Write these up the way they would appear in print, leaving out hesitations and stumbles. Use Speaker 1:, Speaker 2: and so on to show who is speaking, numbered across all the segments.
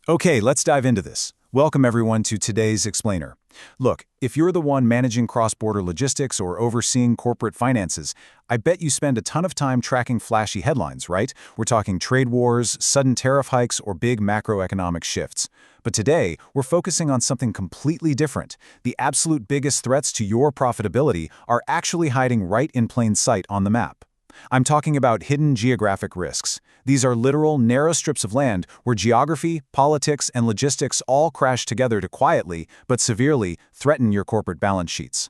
Speaker 1: Okay, let's dive into this. Welcome everyone to today's Explainer. Look, if you're the one managing cross-border logistics or overseeing corporate finances, I bet you spend a ton of time tracking flashy headlines, right? We're talking trade wars, sudden tariff hikes, or big macroeconomic shifts. But today, we're focusing on something completely different. The absolute biggest threats to your profitability are actually hiding right in plain sight on the map. I'm talking about hidden geographic risks. These are literal, narrow strips of land where geography, politics, and logistics all crash together to quietly, but severely, threaten your corporate balance sheets.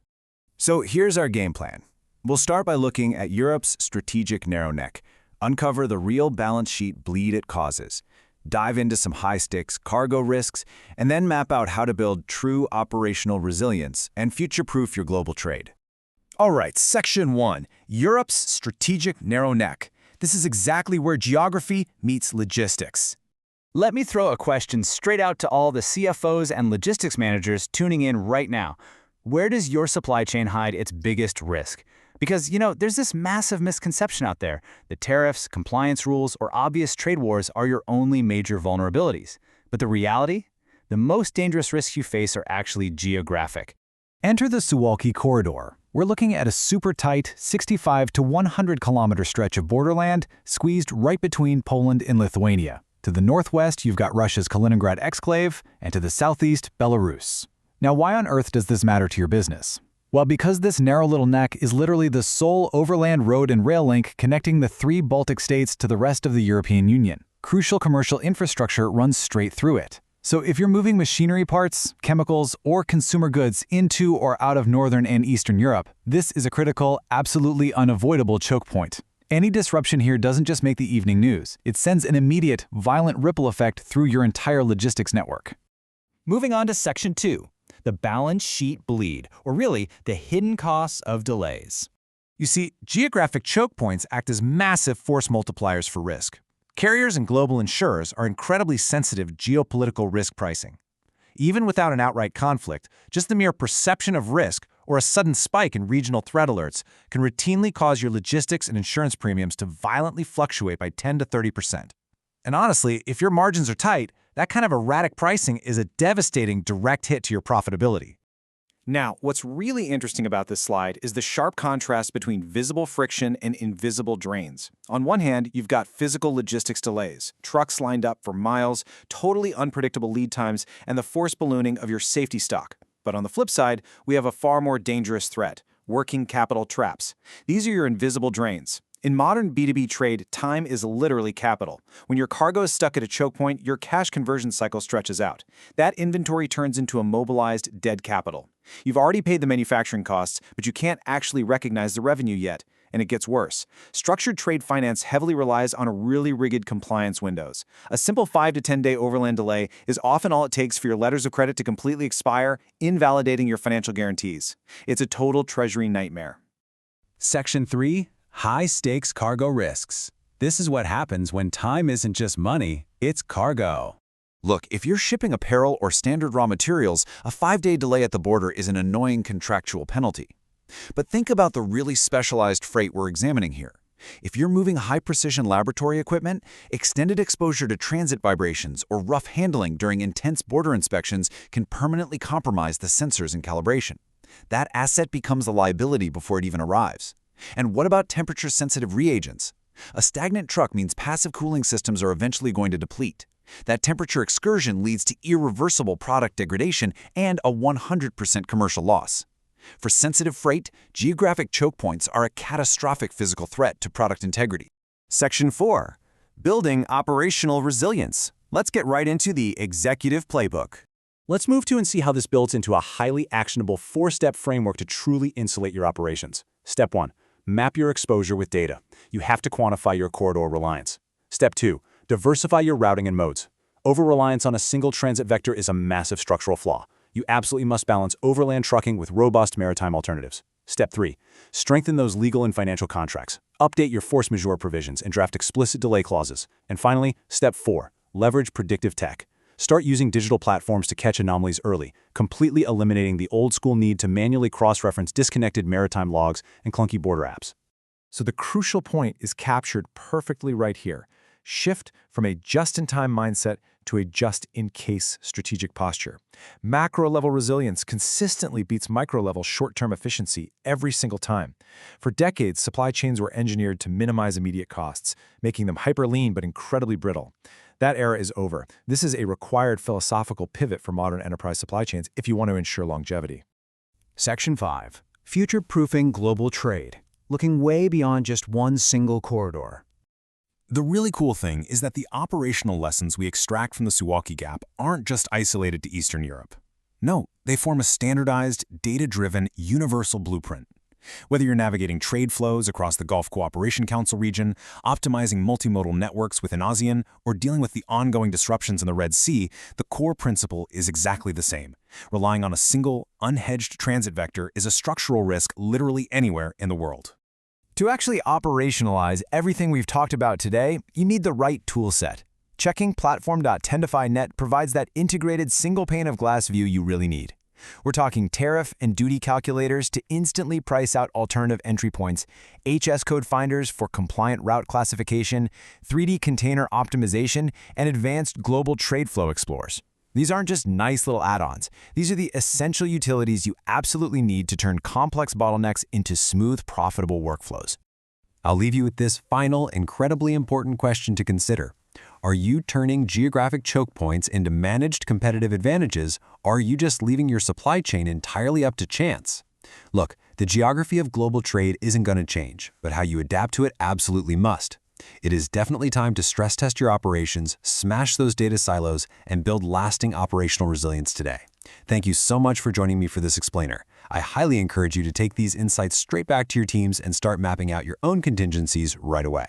Speaker 1: So here's our game plan. We'll start by looking at Europe's strategic narrow neck, uncover the real balance sheet bleed it causes, dive into some high-stakes cargo risks, and then map out how to build true operational resilience and future-proof your global trade. All right, Section 1, Europe's strategic narrow neck. This is exactly where geography meets logistics.
Speaker 2: Let me throw a question straight out to all the CFOs and logistics managers tuning in right now. Where does your supply chain hide its biggest risk? Because, there's this massive misconception out there that tariffs, compliance rules, or obvious trade wars are your only major vulnerabilities. But the reality? The most dangerous risks you face are actually geographic.
Speaker 1: Enter the Suwalki Corridor. We're looking at a super tight 65 to 100 kilometer stretch of borderland squeezed right between Poland and Lithuania. To the northwest, you've got Russia's Kaliningrad exclave, and to the southeast, Belarus. Now, why on earth does this matter to your business? Well, because this narrow little neck is literally the sole overland road and rail link connecting the 3 Baltic states to the rest of the European Union. Crucial commercial infrastructure runs straight through it. So if you're moving machinery parts, chemicals, or consumer goods into or out of Northern and Eastern Europe, this is a critical, absolutely unavoidable choke point. Any disruption here doesn't just make the evening news. It sends an immediate, violent ripple effect through your entire logistics network.
Speaker 2: Moving on to Section 2, the balance sheet bleed, or really, the hidden costs of delays.
Speaker 1: You see, geographic choke points act as massive force multipliers for risk. Carriers and global insurers are incredibly sensitive to geopolitical risk pricing. Even without an outright conflict, just the mere perception of risk or a sudden spike in regional threat alerts can routinely cause your logistics and insurance premiums to violently fluctuate by 10 to 30%. And honestly, if your margins are tight, that kind of erratic pricing is a devastating direct hit to your profitability.
Speaker 3: Now, what's really interesting about this slide is the sharp contrast between visible friction and invisible drains. On one hand, you've got physical logistics delays, trucks lined up for miles, totally unpredictable lead times, and the forced ballooning of your safety stock. But on the flip side, we have a far more dangerous threat: working capital traps. These are your invisible drains. In modern B2B trade, time is literally capital. When your cargo is stuck at a choke point, your cash conversion cycle stretches out. That inventory turns into a mobilized, dead capital. You've already paid the manufacturing costs, but you can't actually recognize the revenue yet. And it gets worse. Structured trade finance heavily relies on really rigid compliance windows. A simple 5 to 10-day overland delay is often all it takes for your letters of credit to completely expire, invalidating your financial guarantees. It's a total treasury nightmare.
Speaker 1: Section 3. High-stakes cargo risks. This is what happens when time isn't just money, it's cargo. Look, if you're shipping apparel or standard raw materials, a 5-day delay at the border is an annoying contractual penalty. But think about the really specialized freight we're examining here. If you're moving high-precision laboratory equipment, extended exposure to transit vibrations or rough handling during intense border inspections can permanently compromise the sensors and calibration. That asset becomes a liability before it even arrives. And what about temperature-sensitive reagents? A stagnant truck means passive cooling systems are eventually going to deplete. That temperature excursion leads to irreversible product degradation and a 100% commercial loss. For sensitive freight, geographic choke points are a catastrophic physical threat to product integrity.
Speaker 3: Section 4. Building operational resilience. Let's get right into the executive playbook.
Speaker 4: Let's move to and see how this builds into a highly actionable 4-step framework to truly insulate your operations. Step 1. Map your exposure with data. You have to quantify your corridor reliance. Step 2. Diversify your routing and modes. Over-reliance on a single transit vector is a massive structural flaw. You absolutely must balance overland trucking with robust maritime alternatives. Step 3. Strengthen those legal and financial contracts. Update your force majeure provisions and draft explicit delay clauses. And finally, Step 4. Leverage predictive tech. Start using digital platforms to catch anomalies early, completely eliminating the old-school need to manually cross-reference disconnected maritime logs and clunky border apps.
Speaker 5: So the crucial point is captured perfectly right here. Shift from a just-in-time mindset
Speaker 3: to a just-in-case strategic posture. Macro-level resilience consistently beats micro-level short-term efficiency every single time. For decades, supply chains were engineered to minimize immediate costs, making them hyper-lean but incredibly brittle. That era is over. This is a required philosophical pivot for modern enterprise supply chains if you want to ensure longevity.
Speaker 1: Section 5. Future-proofing global trade, looking way beyond just one single corridor.
Speaker 5: The really cool thing is that the operational lessons we extract from the Suwalki Gap aren't just isolated to Eastern Europe. No, they form a standardized, data-driven, universal blueprint. Whether you're navigating trade flows across the Gulf Cooperation Council region, optimizing multimodal networks within ASEAN, or dealing with the ongoing disruptions in the Red Sea, the core principle is exactly the same. Relying on a single, unhedged transit vector is a structural risk literally anywhere in the world.
Speaker 2: To actually operationalize everything we've talked about today, you need the right toolset. Checking Platform.Tendify.net provides that integrated single pane of glass view you really need. We're talking tariff and duty calculators to instantly price out alternative entry points, HS code finders for compliant route classification, 3D container optimization, and advanced global trade flow explorers. These aren't just nice little add-ons. These are the essential utilities you absolutely need to turn complex bottlenecks into smooth, profitable workflows.
Speaker 1: I'll leave you with this final, incredibly important question to consider. Are you turning geographic choke points into managed competitive advantages, or are you just leaving your supply chain entirely up to chance? Look, the geography of global trade isn't going to change, but how you adapt to it absolutely must. It is definitely time to stress test your operations, smash those data silos, and build lasting operational resilience today. Thank you so much for joining me for this explainer. I highly encourage you to take these insights straight back to your teams and start mapping out your own contingencies right away.